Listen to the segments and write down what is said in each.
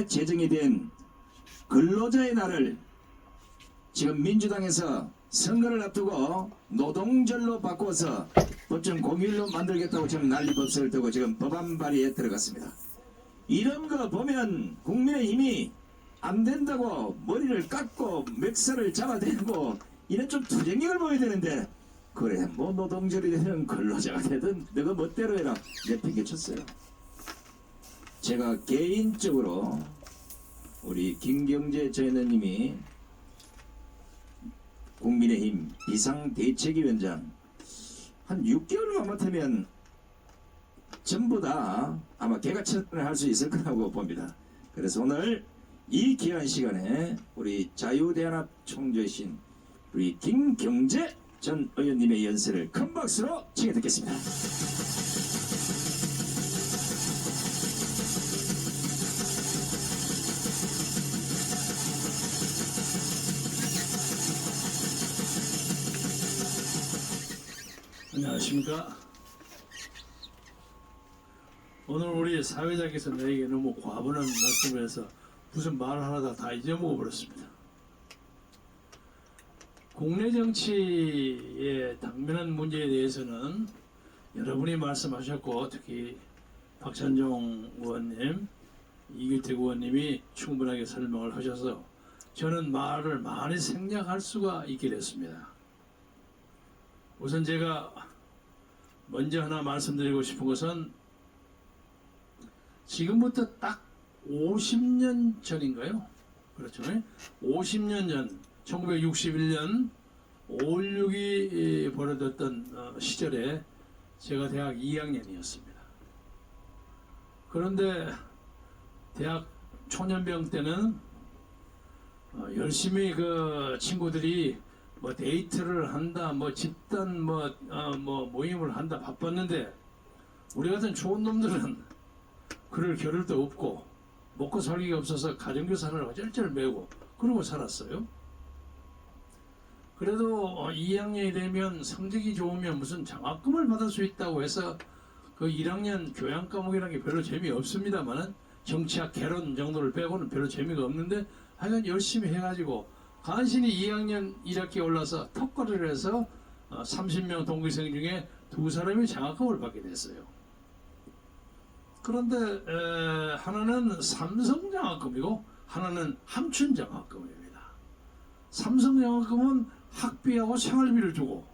2018년에 제정이 된 근로자의 날을 지금 민주당에서 선거를 앞두고 노동절로 바꿔서 법정 공휴일로 만들겠다고 지금 난리법석을 두고 지금 법안 발의에 들어갔습니다. 이런 거 보면 국민의힘이 안 된다고 머리를 깎고 멱살을 잡아대고 이런 좀 투쟁력을 보여야 되는데, 그래 뭐 노동절이 되든 근로자가 되든 너가 멋대로 해라 내팽개쳤어요. 제가 개인적으로 우리 김경재 전 의원님이 국민의힘 비상대책위원장 한 6개월만 맡으면 전부 다 아마 개가천선을 할 수 있을 거라고 봅니다. 그래서 오늘 이 귀한 시간에 우리 자유대한합 총재이신 우리 김경재 전 의원님의 연설을 큰 박수로 청해 듣겠습니다. 안녕하십니까. 오늘 우리 사회자께서 내게 너무 과분한 말씀을 해서 무슨 말을 하다 다 잊어먹어 버렸습니다. 국내 정치의 당면한 문제에 대해서는 여러분이 말씀하셨고, 특히 박찬종 의원님, 이규택 의원님이 충분하게 설명을 하셔서 저는 말을 많이 생략할 수가 있게 됐습니다. 우선 제가 먼저 하나 말씀드리고 싶은 것은 지금부터 딱 50년 전인가요? 그렇죠. 50년 전 1961년 5.16이 벌어졌던 시절에 제가 대학 2학년이었습니다. 그런데 대학 초년병 때는 열심히 그 친구들이 뭐 데이트를 한다, 뭐 집단 뭐 모임을 한다 바빴는데, 우리 같은 좋은 놈들은 그럴 겨를도 없고 먹고 살기가 없어서 가정교사를 어쩔쩔 메고 그러고 살았어요. 그래도 2학년이 되면 성적이 좋으면 무슨 장학금을 받을 수 있다고 해서 그 1학년 교양 과목이라는 게 별로 재미없습니다만은 정치학 개론 정도를 빼고는 별로 재미가 없는데, 하여간 열심히 해가지고 간신히 2학년 1학기에 올라서 특과를 해서 30명 동기생 중에 2사람이 장학금을 받게 됐어요. 그런데 하나는 삼성장학금이고 하나는 함춘장학금입니다. 삼성장학금은 학비하고 생활비를 주고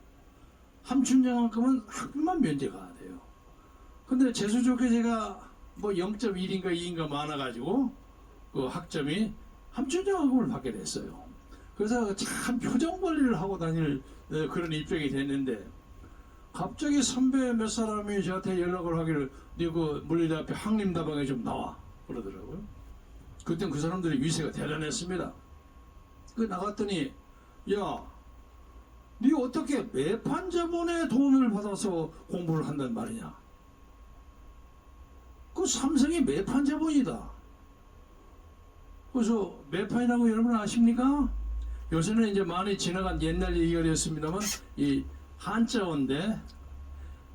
함춘장학금은 학비만 면제가 돼요. 근데 재수 좋게 제가 뭐 0.1인가 2인가 많아가지고 그 학점이 함춘장학금을 받게 됐어요. 그래서 참 표정 관리를 하고 다닐 그런 입장이 됐는데, 갑자기 선배 몇 사람이 저한테 연락을 하기를 네 그 물리대 앞에 항림다방에 좀 나와 그러더라고요. 그땐 그 사람들의 위세가 대단했습니다. 그 나갔더니, 야, 네 어떻게 매판 자본의 돈을 받아서 공부를 한단 말이냐? 그 삼성이 매판 자본이다. 그래서 매판이라고 여러분 아십니까? 요새는 이제 많이 지나간 옛날 얘기가 되었습니다만, 이 한자어인데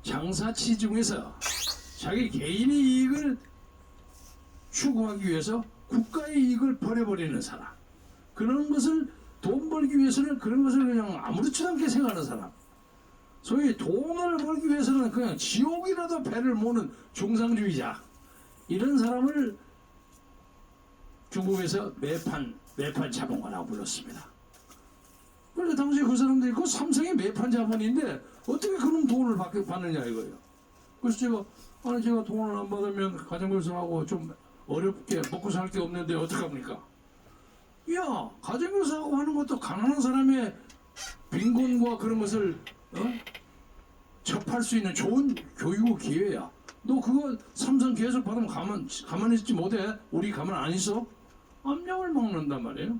장사치 중에서 자기 개인의 이익을 추구하기 위해서 국가의 이익을 버려버리는 사람, 그런 것을 돈 벌기 위해서는 그런 것을 그냥 아무렇지도 않게 생각하는 사람, 소위 돈을 벌기 위해서는 그냥 지옥이라도 배를 모는 중상주의자, 이런 사람을 중국에서 매판 자본가라고 불렀습니다. 그런데 당시 그 사람들이 그 삼성이 매판 자본인데 어떻게 그런 돈을 받느냐 이거예요. 그래서 제가 돈을 안 받으면 가정교사하고 좀 어렵게 먹고 살 게 없는데 어떡합니까? 야, 가정교사하고 하는 것도 가난한 사람의 빈곤과 그런 것을 접할 수 있는 좋은 교육 기회야. 너 그거 삼성 계속 받으면 가만히 있지 못해? 우리 가만 안 있어? 압력을 먹는단 말이에요.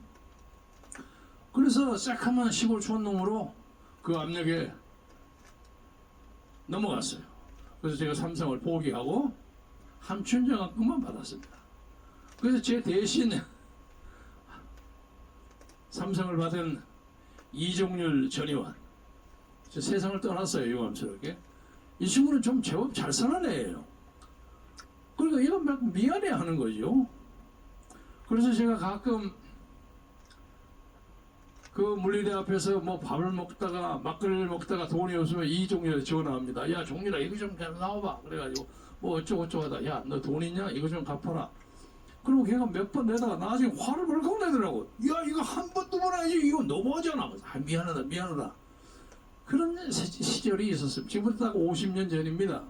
그래서 새카만 시골 촌놈으로 그 압력에 넘어갔어요. 그래서 제가 삼성을 포기하고 함춘장학금만 받았습니다. 그래서 제 대신 삼성을 받은 이종률 전 의원, 세상을 떠났어요. 유감스럽게. 이 친구는 좀 제법 잘 사는 애예요. 그러니까 얘가 막 미안해 하는 거죠. 그래서 제가 가끔 그 물리대 앞에서 뭐 밥을 먹다가 막걸리를 먹다가 돈이 없으면 이종렬이 전화합니다. 야 종렬아 이거 좀 나와봐. 그래가지고 뭐 어쩌고저쩌고 하다. 야 너 돈 있냐? 이거 좀 갚아라. 그리고 걔가 몇 번 내다가 나중에 화를 벌컥 내더라고. 야 이거 한 번 두 번 아니지 이거 너무하잖아. 아, 미안하다. 그런 시절이 있었습니다. 지금부터 딱 50년 전입니다.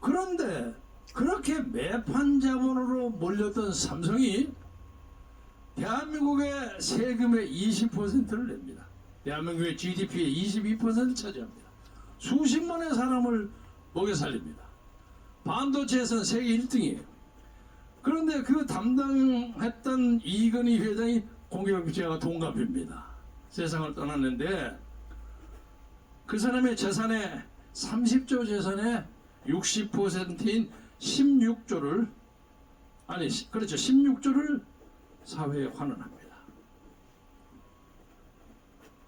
그런데 그렇게 매판 자본으로 몰렸던 삼성이 대한민국의 세금의 20%를 냅니다. 대한민국의 GDP의 22%를 차지합니다. 수십만의 사람을 먹여 살립니다. 반도체에서는 세계 1등이에요. 그런데 그 담당했던 이건희 회장이 공교롭게 제가 동갑입니다. 세상을 떠났는데 그 사람의 재산의 30조 재산의 60%인 16조를 그렇죠. 16조를 사회에 환원합니다.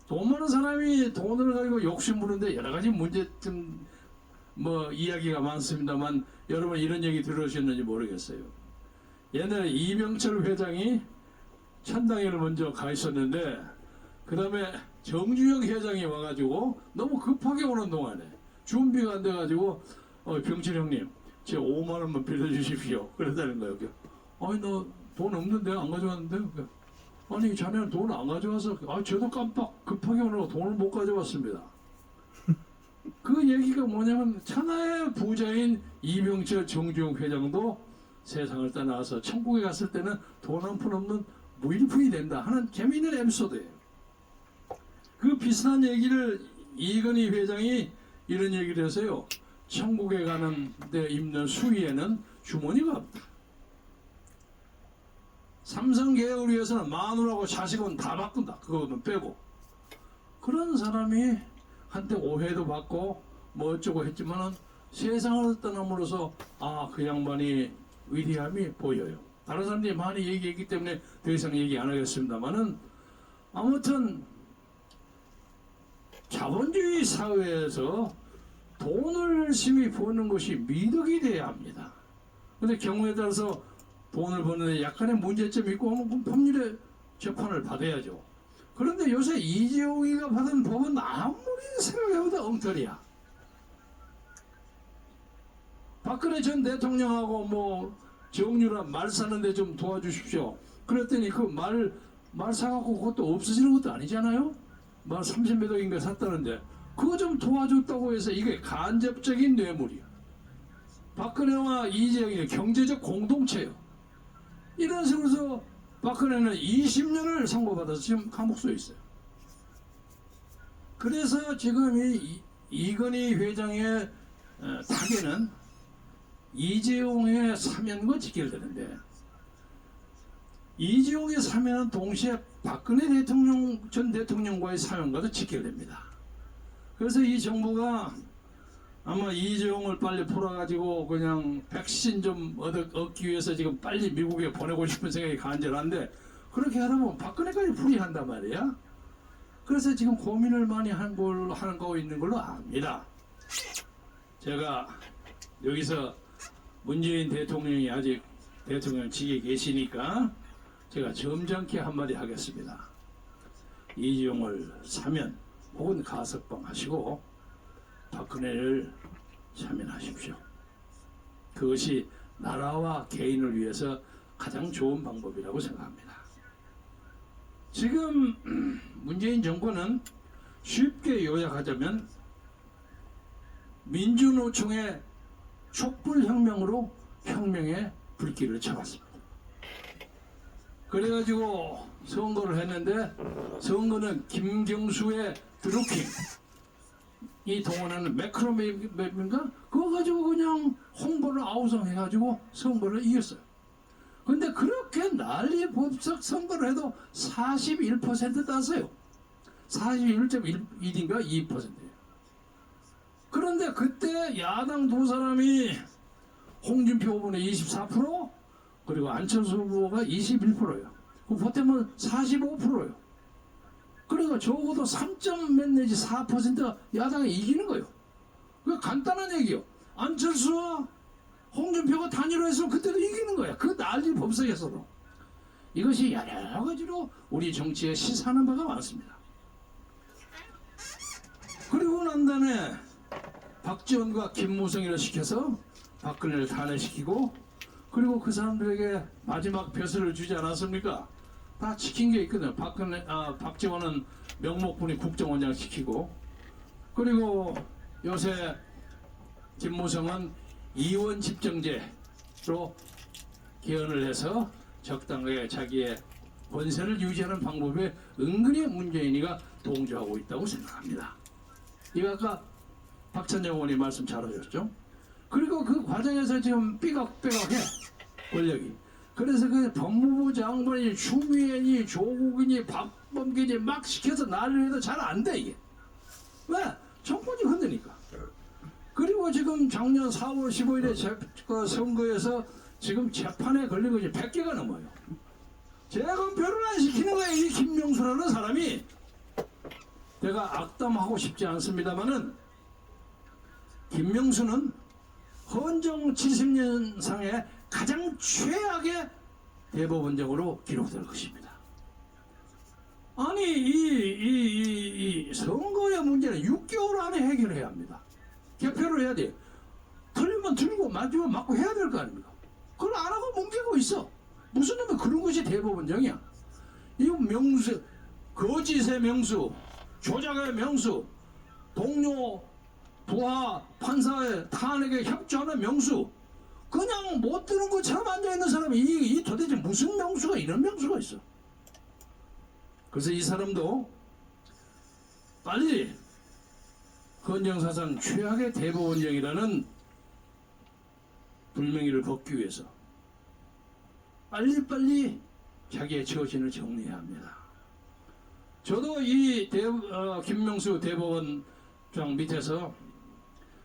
돈 많은 사람이 돈을 가지고 욕심 부는데 여러 가지 문제점 뭐 이야기가 많습니다만 여러분 이런 얘기 들으셨는지 모르겠어요. 옛날에 이병철 회장이 천당에를 먼저 가 있었는데 그 다음에 정주영 회장이 와가지고 너무 급하게 오는 동안에 준비가 안 돼가지고 병철 형님 제 5만 원만 빌려주십시오. 그러다는 거예요. 아니 너 돈 없는데 안 가져왔는데 아니 자네는 돈 안 가져와서 저도 깜빡 급하게 오느라고 돈을 못 가져왔습니다. 그 얘기가 뭐냐면 천하의 부자인 이병철 정주영 회장도 세상을 떠나서 천국에 갔을 때는 돈 한 푼 없는 무일푼이 된다 하는 재미있는 에피소드예요. 그 비슷한 얘기를 이건희 회장이 이런 얘기를 해서요. 천국에 가는 데 입는 수의에는 주머니가 없다. 삼성 계열을 위해서는 마누라고 자식은 다 바꾼다. 그거는 빼고. 그런 사람이 한때 오해도 받고 뭐 어쩌고 했지만은 세상을 떠남으로써 그 양반이 위대함이 보여요. 다른 사람들이 많이 얘기했기 때문에 더 이상 얘기 안 하겠습니다만은 아무튼 자본주의 사회에서 돈을 열심히 버는 것이 미덕이 돼야 합니다. 근데 경우에 따라서 돈을 버는데 약간의 문제점이 있고 하면 법률의 재판을 받아야죠. 그런데 요새 이재용이가 받은 법은 아무리 생각해보다 엉터리야. 박근혜 전 대통령하고 뭐 정유라 말 사는데 좀 도와주십시오. 그랬더니 그 말 사갖고 그것도 없어지는 것도 아니잖아요. 말 30몇 억인가 샀다는데 그거 좀 도와줬다고 해서 이게 간접적인 뇌물이야. 박근혜와 이재용이 경제적 공동체예요. 이런 식으로 박근혜는 20년을 선고받아서 지금 감옥소에 있어요. 그래서 지금 이건희 회장의 타겟은 이재용의 사면과 직결되는데 이재용의 사면은 동시에 박근혜 전 대통령과의 사면과도 직결됩니다. 그래서 이 정부가 아마 이재용을 빨리 풀어가지고 그냥 백신 좀 얻기 위해서 지금 빨리 미국에 보내고 싶은 생각이 간절한데 그렇게 하려면 박근혜까지 풀이한단 말이야. 그래서 지금 고민을 많이 하는 거 있는 걸로 압니다. 제가 여기서 문재인 대통령이 아직 대통령직에 계시니까 제가 점잖게 한마디 하겠습니다. 이재용을 사면 혹은 가석방 하시고 박근혜를 사면하십시오. 그것이 나라와 개인을 위해서 가장 좋은 방법이라고 생각합니다. 지금 문재인 정권은 쉽게 요약하자면 민주노총의 촛불혁명으로 혁명의 불길을 쳐봤습니다. 그래가지고 선거를 했는데 선거는 김경수의 드루킹 이 동원하는 매크로맵인가? 그거 가지고 그냥 홍보를 아우성해가지고 선거를 이겼어요. 근데 그렇게 난리 법석 선거를 해도 41% 땄어요. 41.1인가 2%예요. 그런데 그때 야당 두 사람이 홍준표 후보는 24% 그리고 안철수 후보가 21%예요. 그 보태면 45%예요. 그러니까 적어도 3점 몇 내지 4%가 야당이 이기는 거예요. 그 간단한 얘기요. 안철수와 홍준표가 단일화했으면 그때도 이기는 거야. 그 난리 법 없어졌어도 이것이 여러 가지로 우리 정치에 시사하는 바가 많습니다. 그리고 난 다음에 박지원과 김무성이를 시켜서 박근혜를 탄핵시키고, 그리고 그 사람들에게 마지막 벼슬을 주지 않았습니까? 다 지킨 게 있거든요. 박지원은 명목분이 국정원장 시키고, 그리고 요새 김무성은 이원 집정제로 개헌을 해서 적당하게 자기의 권세를 유지하는 방법에 은근히 문재인이가 동조하고 있다고 생각합니다. 이거 아까 박찬정 의원이 말씀 잘하셨죠? 그리고 그 과정에서 지금 삐걱삐걱해 권력이. 그래서 그 법무부 장관이 추미애니 조국이니 박범계니 막 시켜서 난리를 해도 잘 안 돼 이게. 왜? 정권이 흔드니까. 그리고 지금 작년 4월 15일에 선거에서 지금 재판에 걸린 것이 100개가 넘어요. 재검표를 안 시키는 거야 이 김명수라는 사람이. 내가 악담하고 싶지 않습니다만은 김명수는 헌정 70년상의 가장 최악의 대법원장으로 기록될 것입니다. 아니 이 선거의 문제는 6개월 안에 해결해야 합니다. 개표를 해야 돼. 틀리면 틀리고 맞으면 맞고 해야 될 거 아닙니까? 그걸 안 하고 뭉개고 있어. 무슨 놈이 그런 것이 대법원장이야. 이거 명수, 거짓의 명수, 조작의 명수, 동료 부하 판사의 탄핵에 협조하는 명수, 그냥 못 드는 것처럼 앉아있는 사람이 이 도대체 무슨 명수가 이런 명수가 있어. 그래서 이 사람도 빨리 헌정사상 최악의 대법원장이라는 불명예를 벗기 위해서 빨리빨리 자기의 처신을 정리해야 합니다. 저도 이 김명수 대법원장 밑에서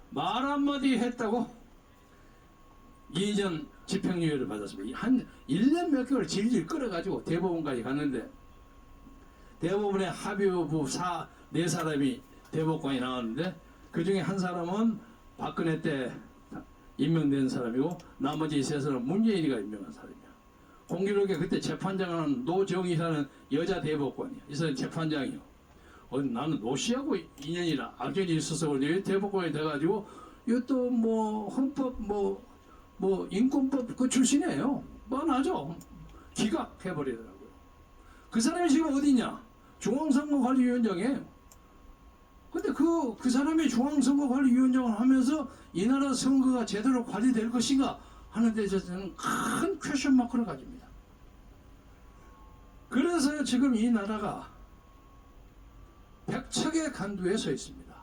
말 한마디 했다고 2년 집행유예를 받았습니다. 한 1년 몇 개월 질질 끌어가지고 대법원까지 갔는데, 대법원의 합의부 4사람이 대법관이 나왔는데 그 중에 한 사람은 박근혜 때 임명된 사람이고 나머지 3사람은 문재인이가 임명한 사람이야. 공교롭게 그때 재판장은 노정희라는 여자 대법관이야. 이 사람 재판장이요. 나는 노씨하고 인연이라 악연이 있어서 그런지 대법관이 돼가지고 이것도 뭐 헌법 뭐 인권법 그 출신이에요. 뻔하죠. 기각해버리더라고요. 그 사람이 지금 어디냐? 중앙선거관리위원장이에요. 근데 그 사람이 중앙선거관리위원장을 하면서 이 나라 선거가 제대로 관리될 것인가 하는 데 저는 큰 퀘션 마크를 가집니다. 그래서 지금 이 나라가 백척의 간두에 서 있습니다.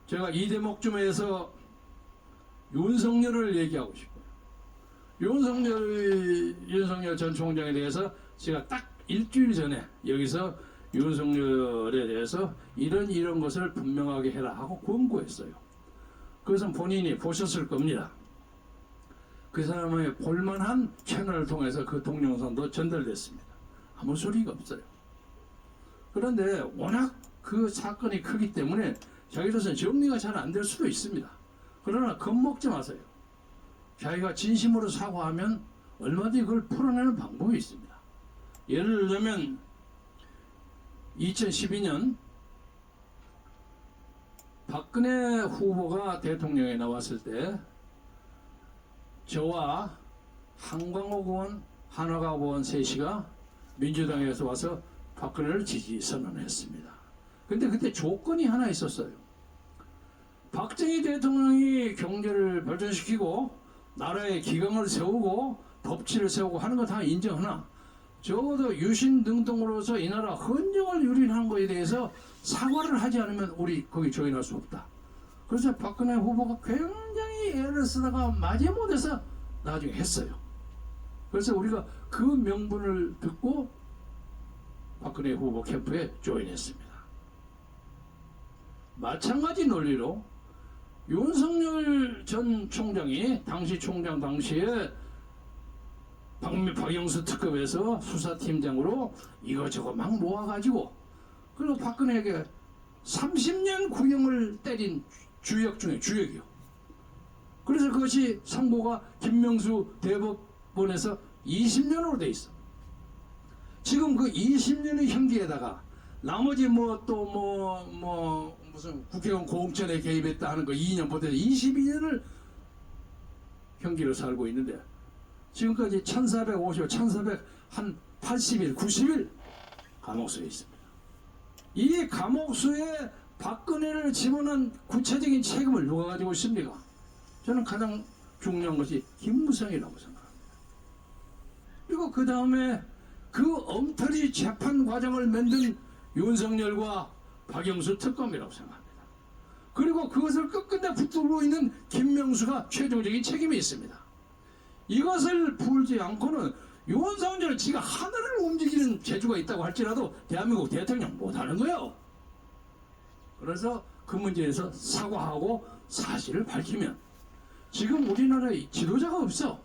제가 이 대목쯤에서 윤석열을 얘기하고 싶어요. 윤석열 전 총장에 대해서 제가 딱 일주일 전에 여기서 윤석열에 대해서 이런 것을 분명하게 해라 하고 권고했어요. 그것은 본인이 보셨을 겁니다. 그 사람의 볼만한 채널을 통해서 그 동영상도 전달됐습니다. 아무 소리가 없어요. 그런데 워낙 그 사건이 크기 때문에 자기로서는 정리가 잘 안 될 수도 있습니다. 그러나 겁먹지 마세요. 자기가 진심으로 사과하면 얼마든지 그걸 풀어내는 방법이 있습니다. 예를 들면 2012년 박근혜 후보가 대통령에 나왔을 때 저와 한광옥 의원, 한화갑 의원 셋이가 민주당에서 와서 박근혜를 지지 선언했습니다. 근데 그때 조건이 하나 있었어요. 박정희 대통령이 경제를 발전시키고 나라의 기강을 세우고 법치를 세우고 하는 거 다 인정하나 적어도 유신 등등으로서 이 나라 헌정을 유린한 것에 대해서 사과를 하지 않으면 우리 거기 조인할 수 없다. 그래서 박근혜 후보가 굉장히 애를 쓰다가 마지못해서 나중에 했어요. 그래서 우리가 그 명분을 듣고 박근혜 후보 캠프에 조인했습니다. 마찬가지 논리로 윤석열 전 총장이 당시 총장 당시에 박영수 특검에서 수사팀장으로 이거저거 막 모아가지고 그리고 박근혜에게 30년 구형을 때린 주역 중에 주역이요. 그래서 그것이 선고가 김명수 대법원에서 20년으로 돼 있어. 지금 그 20년의 형기에다가 나머지 무슨 국회의원 공천에 개입했다 하는 거 2년 보태서 22년을 형기로 살고 있는데 지금까지 1450, 1480일, 90일 감옥수에 있습니다. 이 감옥수에 박근혜를 집어넣은 구체적인 책임을 누가 가지고 있습니까? 저는 가장 중요한 것이 김무성이라고 생각합니다. 그리고 그 다음에 그 엉터리 재판 과정을 만든 윤석열과 박영수 특검이라고 생각합니다. 그리고 그것을 끝끝내 붙들고 있는 김명수가 최종적인 책임이 있습니다. 이것을 풀지 않고는 윤석열은 지가 하늘을 움직이는 재주가 있다고 할지라도 대한민국 대통령 못하는 거예요. 그래서 그 문제에 대해서 사과하고 사실을 밝히면 지금 우리나라에 지도자가 없어.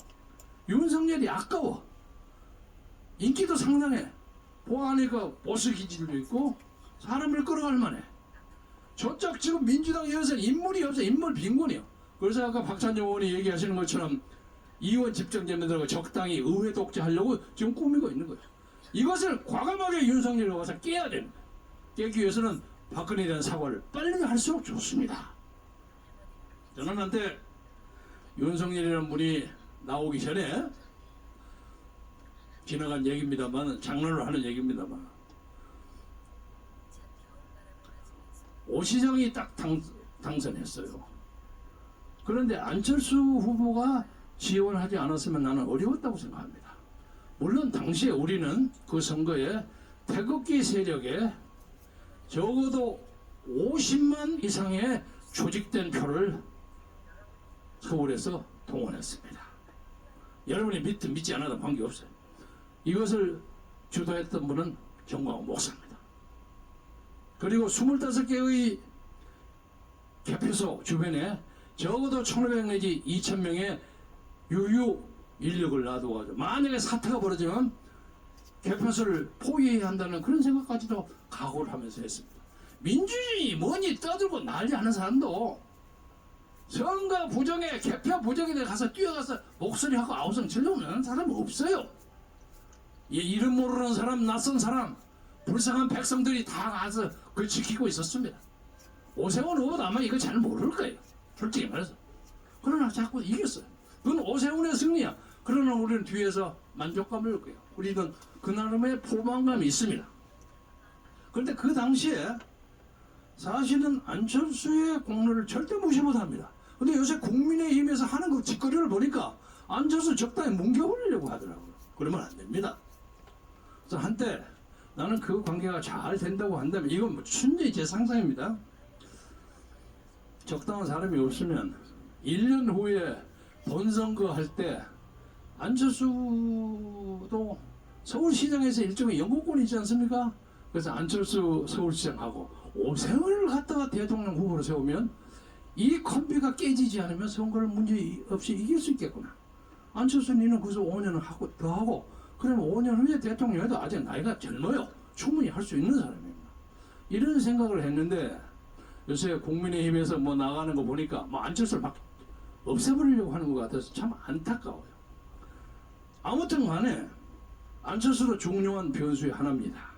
윤석열이 아까워. 인기도 상당해. 보아하니까 보수 기질도 있고 사람을 끌어갈 만해. 저쪽 지금 민주당 의원은 인물이 없어. 인물 빈곤이요. 그래서 아까 박찬정 의원이 얘기하시는 것처럼 이원 집정되면 적당히 의회 독재하려고 지금 꾸미고 있는 거예요. 이것을 과감하게 윤석열이 와서 깨야 되는 거예요. 깨기 위해서는 박근혜에 대한 사과를 빨리 할수록 좋습니다. 저는 한때 윤석열이라는 분이 나오기 전에 지나간 얘기입니다만 장난으로 하는 얘기입니다만 오 시장이 딱 당선했어요. 그런데 안철수 후보가 지원하지 않았으면 나는 어려웠다고 생각합니다. 물론 당시에 우리는 그 선거에 태극기 세력에 적어도 50만 이상의 조직된 표를 서울에서 동원했습니다. 여러분이 믿지 않아도 관계없어요. 이것을 주도했던 분은 정광훈 목사입니다. 그리고 25개의 개표소 주변에 적어도 1,500 내지 2,000명의 유유 인력을 놔두고 만약에 사태가 벌어지면 개표소를 포위해야 한다는 그런 생각까지도 각오를 하면서 했습니다. 민주주의 뭐니 떠들고 난리하는 사람도 선거 부정에 개표 부정에 가서 뛰어가서 목소리하고 아우성 질러오는 사람 없어요. 이름 모르는 사람, 낯선 사람, 불쌍한 백성들이 다 가서 그걸 지키고 있었습니다. 오세훈 후보도 아마 이거 잘 모를 거예요. 솔직히 말해서. 그러나 자꾸 이겼어요. 그건 오세훈의 승리야. 그러나 우리는 뒤에서 만족감을 얻고요. 우리는 그 나름의 포만감이 있습니다. 그런데 그 당시에 사실은 안철수의 공로를 절대 무시 못합니다. 근데 요새 국민의힘에서 하는 그 짓거리를 보니까 안철수 적당히 뭉개버리려고 하더라고요. 그러면 안 됩니다. 그래서 한때 나는 그 관계가 잘 된다고 한다면 이건 뭐 순전히 제 상상입니다. 적당한 사람이 없으면 1년 후에 본선거 할 때 안철수도 서울시장에서 일종의 영국권이 있지 않습니까? 그래서 안철수 서울시장하고 오세훈을 갖다가 대통령 후보로 세우면 이 콤비가 깨지지 않으면 선거를 문제 없이 이길 수 있겠구나. 안철수 니는 그래서 5년을 하고 더 하고 그러면 5년 후에 대통령에도 아직 나이가 젊어요. 충분히 할 수 있는 사람입니다. 이런 생각을 했는데 요새 국민의힘에서 뭐 나가는 거 보니까 뭐 안철수를 막 없애버리려고 하는 것 같아서 참 안타까워요. 아무튼 간에 안철수도 중요한 변수의 하나입니다.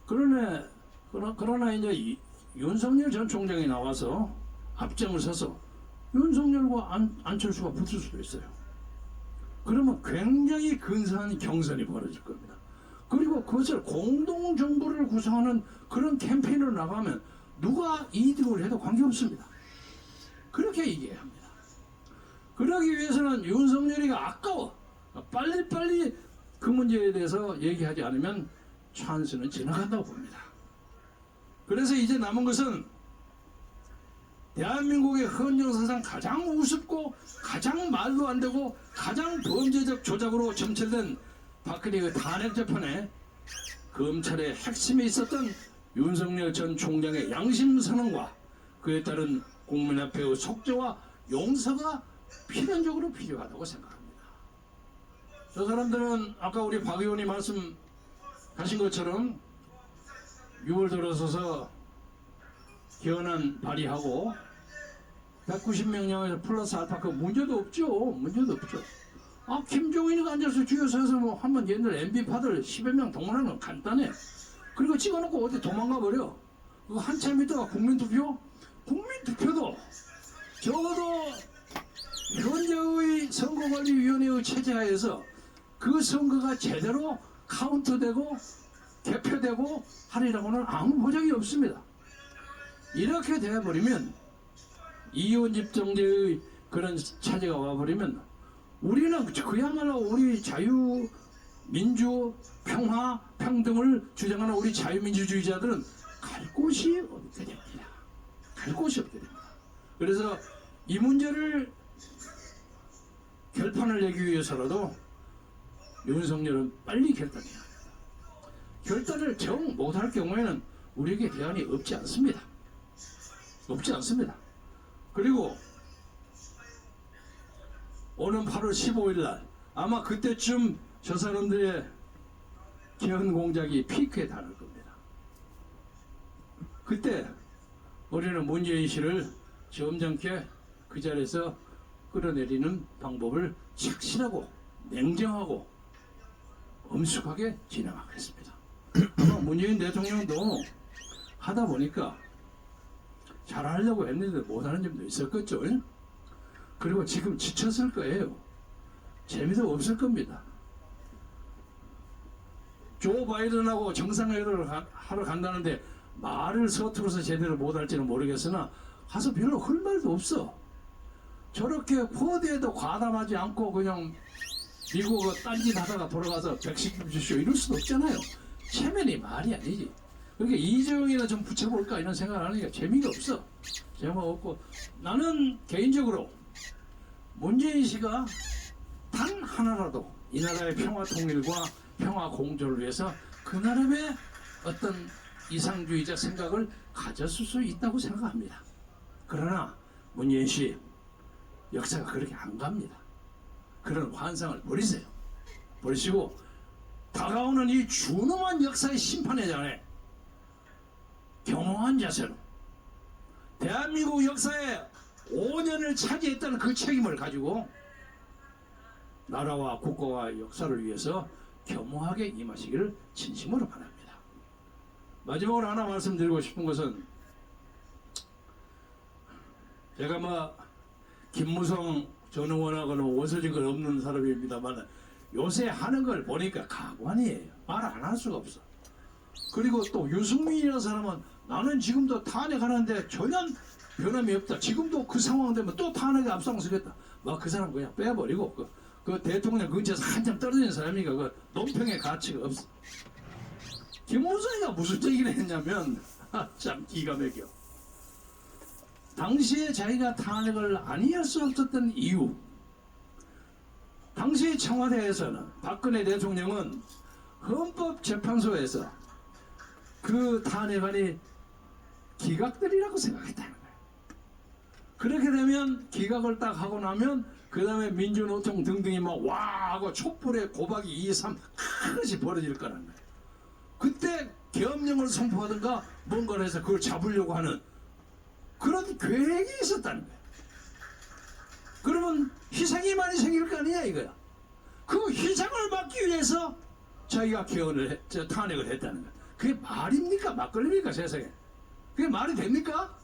그러나 이제 윤석열 전 총장이 나와서 앞장을 서서 윤석열과 안철수가 붙을 수도 있어요. 그러면 굉장히 근사한 경선이 벌어질 겁니다. 그리고 그것을 공동정부를 구성하는 그런 캠페인으로 나가면 누가 2등을 해도 관계없습니다. 그렇게 얘기해야 합니다. 그러기 위해서는 윤석열이가 아까워. 빨리빨리 그 문제에 대해서 얘기하지 않으면 찬스는 지나간다고 봅니다. 그래서 이제 남은 것은 대한민국의 헌정사상 가장 우습고 가장 말도 안 되고 가장 범죄적 조작으로 점철된 박근혜의 탄핵 재판에 검찰의 핵심에 있었던 윤석열 전 총장의 양심선언과 그에 따른 국민 앞에의 속죄와 용서가 필연적으로 필요하다고 생각합니다. 저 사람들은 아까 우리 박 의원이 말씀하신 것처럼 6월 들어서서 개헌안 발의하고 190명령에서 플러스 알파 그 문제도 없죠. 문제도 없죠. 김종인이가 앉아서 주요사에서 뭐 한번 옛날 MB파들 10여 명 동원하는 건 간단해. 그리고 찍어놓고 어디 도망가 버려. 그거 한참 있다가 국민투표? 국민투표도 적어도 현재의 선거관리위원회의 체제하에서 그 선거가 제대로 카운트되고 개표되고 하리라고는 아무 보장이 없습니다. 이렇게 되어버리면 이혼집정제의 그런 차제가 와버리면 우리는 그야말로 우리 자유, 민주, 평화, 평등을 주장하는 우리 자유민주주의자들은 갈 곳이 없게 됩니다. 갈 곳이 없게 됩니다. 그래서 이 문제를 결판을 내기 위해서라도 윤석열은 빨리 결단해야 합니다. 결단을 정 못할 경우에는 우리에게 대안이 없지 않습니다. 없지 않습니다. 그리고 오는 8월 15일 날 아마 그때쯤 저 사람들의 개헌 공작이 피크에 달할 겁니다. 그때 우리는 문재인 씨를 점잖게 그 자리에서 끌어내리는 방법을 착실하고 냉정하고 엄숙하게 진행하겠습니다. 아마 문재인 대통령도 하다 보니까 잘하려고 했는데 못하는 점도 있었겠죠. 그리고 지금 지쳤을 거예요. 재미도 없을 겁니다. 조 바이든하고 정상회담을 하러 간다는데 말을 서투러서 제대로 못할지는 모르겠으나 가서 별로 할 말도 없어. 저렇게 코드에도 과담하지 않고 그냥 미국어 딴짓 하다가 돌아가서 백신 좀 주시오 이럴 수도 없잖아요. 체면이 말이 아니지. 그러니까 이재용이나 좀 붙여볼까 이런 생각을 하니까 재미가 없어. 재미가 없고 나는 개인적으로 문재인 씨가 단 하나라도 이 나라의 평화 통일과 평화 공조를 위해서 그 나름의 어떤 이상주의자 생각을 가졌을 수 있다고 생각합니다. 그러나 문재인 씨 역사가 그렇게 안 갑니다. 그런 환상을 버리세요. 버리시고 다가오는 이 준엄한 역사의 심판의 장에 겸허한 자세로 대한민국 역사에 5년을 차지했다는 그 책임을 가지고 나라와 국가와 역사를 위해서 겸허하게 임하시기를 진심으로 바랍니다. 마지막으로 하나 말씀드리고 싶은 것은 제가 김무성 전 의원하고는 원서진 건 없는 사람입니다만 요새 하는 걸 보니까 가관이에요. 말 안 할 수가 없어. 그리고 또 유승민이라는 사람은 나는 지금도 탄핵하는데 전혀 변함이 없다. 지금도 그 상황 되면 또 탄핵에 앞장서겠다. 그 사람 그냥 빼버리고 그 대통령 근처에서 한참 떨어진 사람이니까 그 논평의 가치가 없어. 김무성이가 무슨 얘기를 했냐면 참 기가 막혀. 당시에 자기가 탄핵을 아니할 수 없었던 이유, 당시 청와대에서는 박근혜 대통령은 헌법재판소에서 그 탄핵안이 기각들이라고 생각했다는 거예요. 그렇게 되면 기각을 딱 하고 나면 그 다음에 민주노총 등등이 와 하고 촛불의 고박이 2, 3 그것이 벌어질 거라는 거예요. 그때 계엄령을 선포하든가 뭔가를 해서 그걸 잡으려고 하는 그런 계획이 있었다는 거예요. 그러면 희생이 많이 생길 거 아니냐 이거야. 그 희생을 막기 위해서 자기가 탄핵을 했다는 거야. 그게 말입니까? 막걸리입니까? 세상에. 그게 말이 됩니까?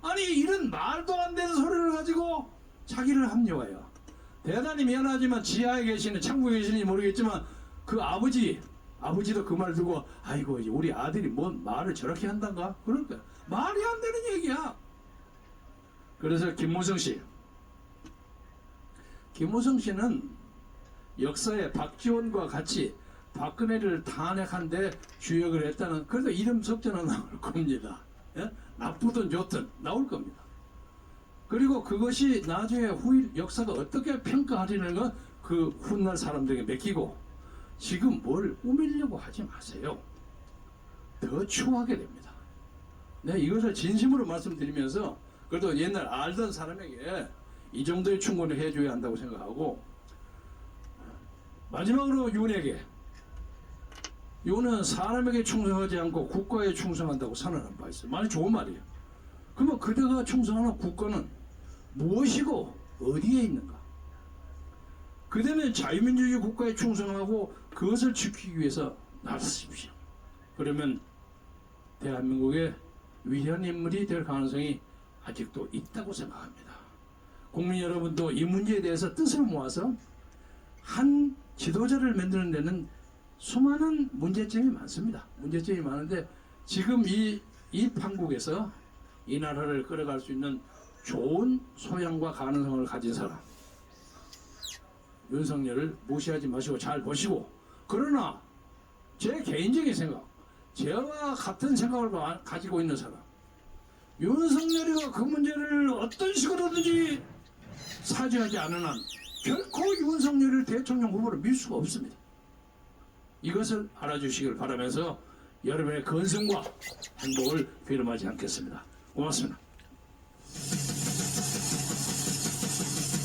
아니 이런 말도 안 되는 소리를 가지고 자기를 합리화해요. 대단히 미안하지만 지하에 계시는 창구에 계시는지 모르겠지만 그 아버지도 그 말 듣고 아이고 우리 아들이 뭔 말을 저렇게 한단가? 그러니까 말이 안 되는 얘기야. 그래서 김무성 씨는 역사에 박지원과 같이 박근혜를 탄핵한데 주역을 했다는 그래도 이름 석자는 나올 겁니다. 예? 나쁘든 좋든 나올 겁니다. 그리고 그것이 나중에 후일 역사가 어떻게 평가하리는 건 그 훗날 사람들에게 맡기고 지금 뭘 꾸미려고 하지 마세요. 더 추하게 됩니다. 내가 이것을 진심으로 말씀드리면서 그래도 옛날 알던 사람에게 이 정도의 충고를 해줘야 한다고 생각하고 마지막으로 윤은 사람에게 충성하지 않고 국가에 충성한다고 선언한 바 있어요. 말이 좋은 말이에요. 그러면 그대가 충성하는 국가는 무엇이고 어디에 있는가? 그다음에 자유민주주의 국가에 충성하고 그것을 지키기 위해서 나서십시오. 그러면 대한민국의 위대한 인물이 될 가능성이 아직도 있다고 생각합니다. 국민 여러분도 이 문제에 대해서 뜻을 모아서 한 지도자를 만드는 데는 수많은 문제점이 많습니다. 문제점이 많은데 지금 이 판국에서 이 나라를 끌어갈 수 있는 좋은 소양과 가능성을 가진 사람 윤석열을 무시하지 마시고 잘 보시고, 그러나 제 개인적인 생각, 저와 같은 생각을 가지고 있는 사람, 윤석열이가 그 문제를 어떤 식으로든지 사죄하지 않은 한 결코 윤석열을 대통령 후보로 밀 수가 없습니다. 이것을 알아주시길 바라면서 여러분의 건승과 행복을 빌어마지 않겠습니다. 고맙습니다.